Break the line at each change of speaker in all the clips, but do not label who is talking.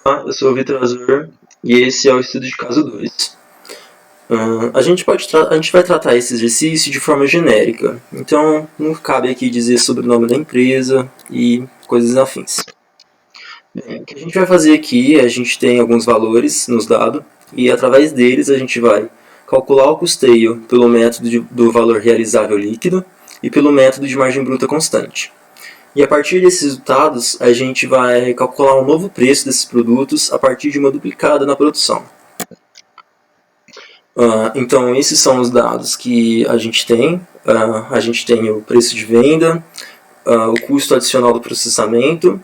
Olá, eu sou o Vitor Azur e esse é o estudo de caso 2. A gente vai tratar esse exercício de forma genérica, então não cabe aqui dizer sobre o nome da empresa e coisas afins. Bem, o que a gente vai fazer aqui, a gente tem alguns valores nos dados e através deles a gente vai calcular o custeio pelo método do valor realizável líquido e pelo método de margem bruta constante. E a partir desses resultados, a gente vai calcular um novo preço desses produtos a partir de uma duplicada na produção. Então, esses são os dados que a gente tem. A gente tem o preço de venda, o custo adicional do processamento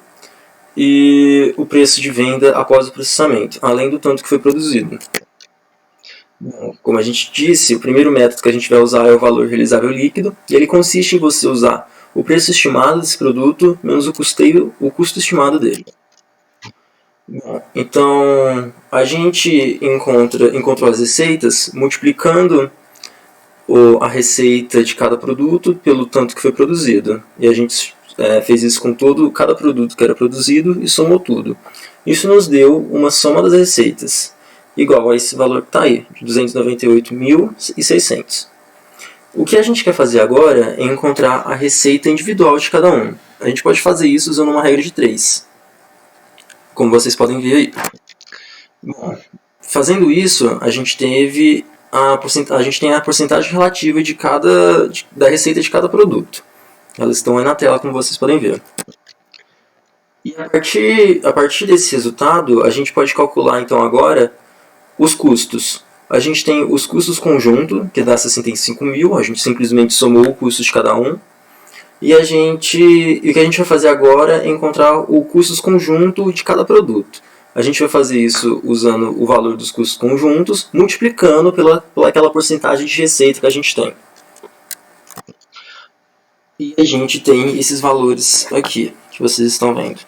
e o preço de venda após o processamento, além do tanto que foi produzido. Bom, como a gente disse, o primeiro método que a gente vai usar é o valor realizável líquido, e ele consiste em você usar o preço estimado desse produto menos o custo estimado dele. Bom, então, a gente encontrou as receitas multiplicando a receita de cada produto pelo tanto que foi produzido. E a gente fez isso com cada produto que era produzido e somou tudo. Isso nos deu uma soma das receitas, igual a esse valor que está aí, de 298.600. O que a gente quer fazer agora é encontrar a receita individual de cada um. A gente pode fazer isso usando uma regra de 3, como vocês podem ver aí. Bom, fazendo isso, a gente tem a porcentagem relativa da receita de cada produto. Elas estão aí na tela, como vocês podem ver. E a partir desse resultado, a gente pode calcular então agora os custos. A gente tem os custos conjunto, que dá 65 mil, a gente simplesmente somou o custo de cada um. E o que a gente vai fazer agora é encontrar o custos conjunto de cada produto. A gente vai fazer isso usando o valor dos custos conjuntos, multiplicando pela aquela porcentagem de receita que a gente tem. E a gente tem esses valores aqui, que vocês estão vendo.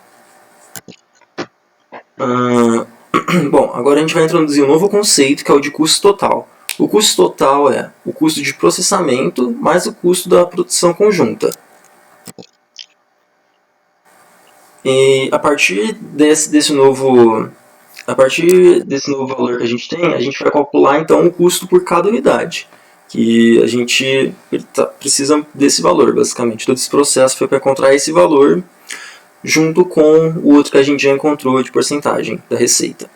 Bom, agora a gente vai introduzir um novo conceito, que é o de custo total. O custo total é o custo de processamento mais o custo da produção conjunta. E a partir desse novo valor que a gente tem, a gente vai calcular então o custo por cada unidade, que a gente precisa desse valor, basicamente. Todo esse processo foi para encontrar esse valor junto com o outro que a gente já encontrou de porcentagem da receita.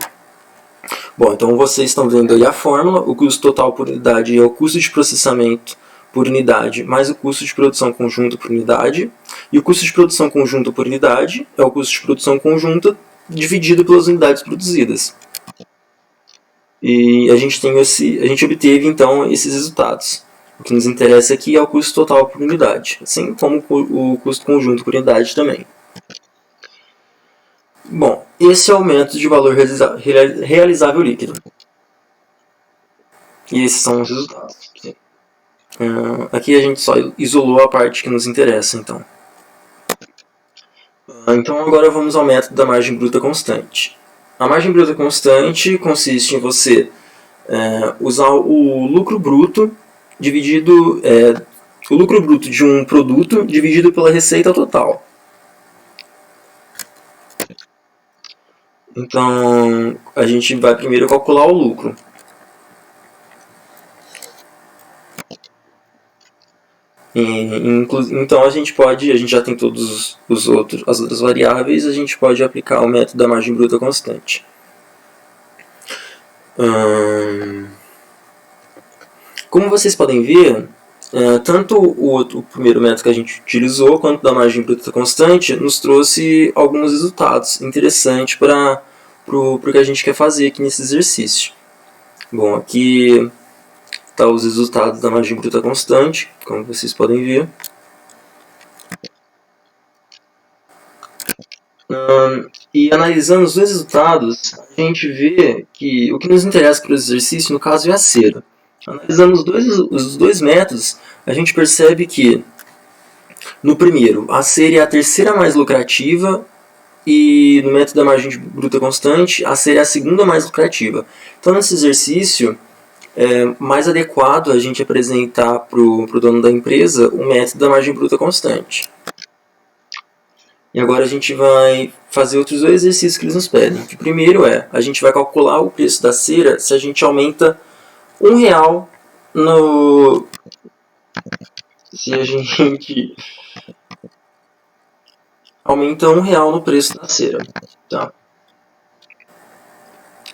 Bom, então vocês estão vendo aí a fórmula. O custo total por unidade é o custo de processamento por unidade mais o custo de produção conjunta por unidade. E o custo de produção conjunta por unidade é o custo de produção conjunta dividido pelas unidades produzidas. E a gente obteve então esses resultados. O que nos interessa aqui é o custo total por unidade, assim como o custo conjunto por unidade também. Bom, esse é o método de valor realizável líquido. E esses são os resultados. Aqui a gente só isolou a parte que nos interessa, então. Então agora vamos ao método da margem bruta constante. A margem bruta constante consiste em você usar o lucro bruto o lucro bruto de um produto dividido pela receita total. Então a gente vai primeiro calcular o lucro. Então a gente já tem todos as outras variáveis, a gente pode aplicar o método da margem bruta constante. Como vocês podem ver, tanto o primeiro método que a gente utilizou, quanto da margem bruta constante, nos trouxe alguns resultados interessantes para o que a gente quer fazer aqui nesse exercício. Bom, aqui tá os resultados da margem bruta constante, como vocês podem ver. E analisando os dois resultados, a gente vê que o que nos interessa para o exercício, no caso, é a cera. Analisando os dois métodos, a gente percebe que, no primeiro, a cera é a terceira mais lucrativa, e no método da margem bruta constante, a cera é a segunda mais lucrativa. Então, nesse exercício, é mais adequado a gente apresentar para o dono da empresa o método da margem bruta constante. E agora a gente vai fazer outros dois exercícios que eles nos pedem. O primeiro é, a gente vai calcular o preço da cera se a gente aumenta R$1 no... Se a gente aumenta R$1 no preço da cera. Tá?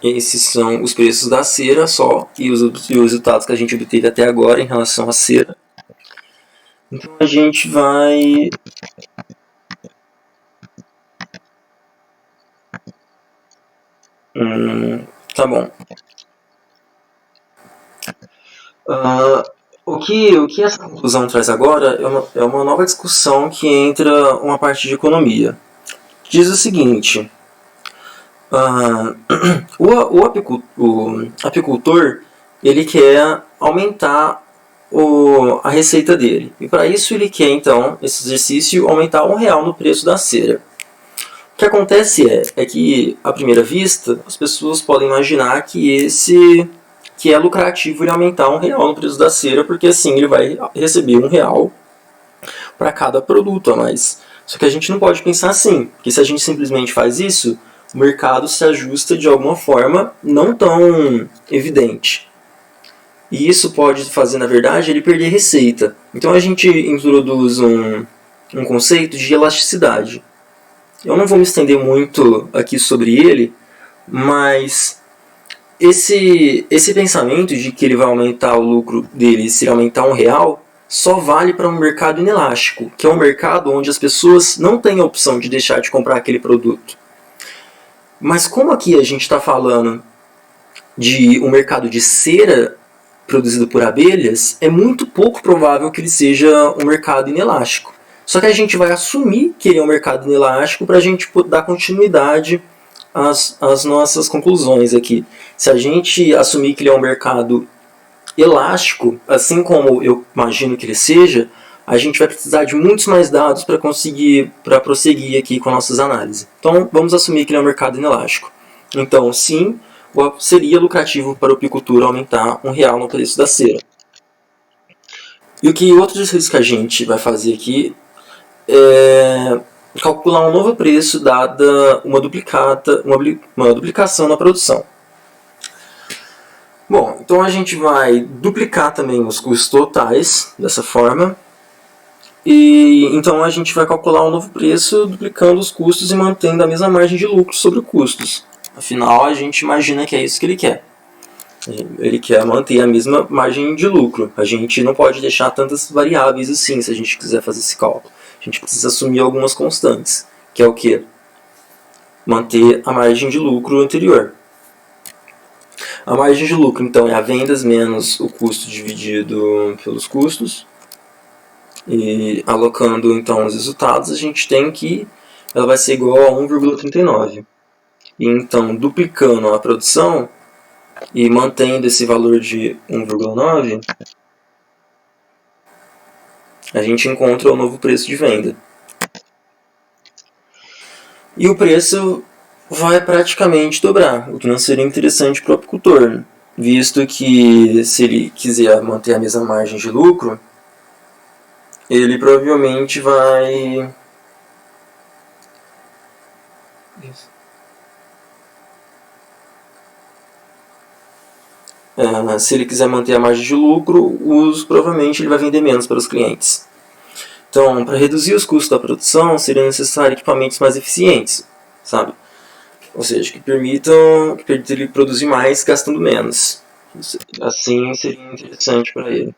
Esses são os preços da cera só e os resultados que a gente obteve até agora em relação à cera. Então a gente vai... tá bom. O que essa conclusão traz agora é uma nova discussão que entra uma parte de economia. Diz o seguinte: o apicultor ele quer aumentar a receita dele. E para isso ele quer, então, esse exercício, aumentar R$1 no preço da cera. O que acontece é que, à primeira vista, as pessoas podem imaginar que é lucrativo ele aumentar R$1 no preço da cera, porque assim ele vai receber R$1 para cada produto a mais. Só que a gente não pode pensar assim, porque se a gente simplesmente faz isso, o mercado se ajusta de alguma forma não tão evidente. E isso pode fazer, na verdade, ele perder receita. Então a gente introduz um conceito de elasticidade. Eu não vou me estender muito aqui sobre ele, mas esse pensamento de que ele vai aumentar o lucro dele se ele aumentar R$1 só vale para um mercado inelástico, que é um mercado onde as pessoas não têm a opção de deixar de comprar aquele produto. Mas como aqui a gente está falando de um mercado de cera produzido por abelhas, é muito pouco provável que ele seja um mercado inelástico. Só que a gente vai assumir que ele é um mercado inelástico para a gente dar continuidade às nossas conclusões aqui. Se a gente assumir que ele é um mercado elástico, assim como eu imagino que ele seja, a gente vai precisar de muitos mais dados para prosseguir aqui com nossas análises. Então, vamos assumir que ele é um mercado inelástico. Então, sim, seria lucrativo para o apicultor aumentar R$1 no preço da cera. E outro exercício que a gente vai fazer aqui é calcular um novo preço dada uma duplicação na produção. Bom, então a gente vai duplicar também os custos totais dessa forma. E então a gente vai calcular um novo preço duplicando os custos e mantendo a mesma margem de lucro sobre custos. Afinal, a gente imagina que é isso que ele quer. Ele quer manter a mesma margem de lucro. A gente não pode deixar tantas variáveis assim se a gente quiser fazer esse cálculo. A gente precisa assumir algumas constantes, que é o quê? Manter a margem de lucro anterior. A margem de lucro, então, é a vendas menos o custo dividido pelos custos. E alocando, então, os resultados, a gente tem que ela vai ser igual a 1,39. E então, duplicando a produção e mantendo esse valor de 1,9, a gente encontra o novo preço de venda. E o preço vai praticamente dobrar, o que não seria interessante para o apicultor, visto que se ele quiser manter a mesma margem de lucro, ele provavelmente vai... se ele quiser manter a margem de lucro, provavelmente ele vai vender menos para os clientes. Então, para reduzir os custos da produção, seria necessário equipamentos mais eficientes, sabe? Ou seja, que permitam ele produzir mais gastando menos. Assim seria interessante para ele.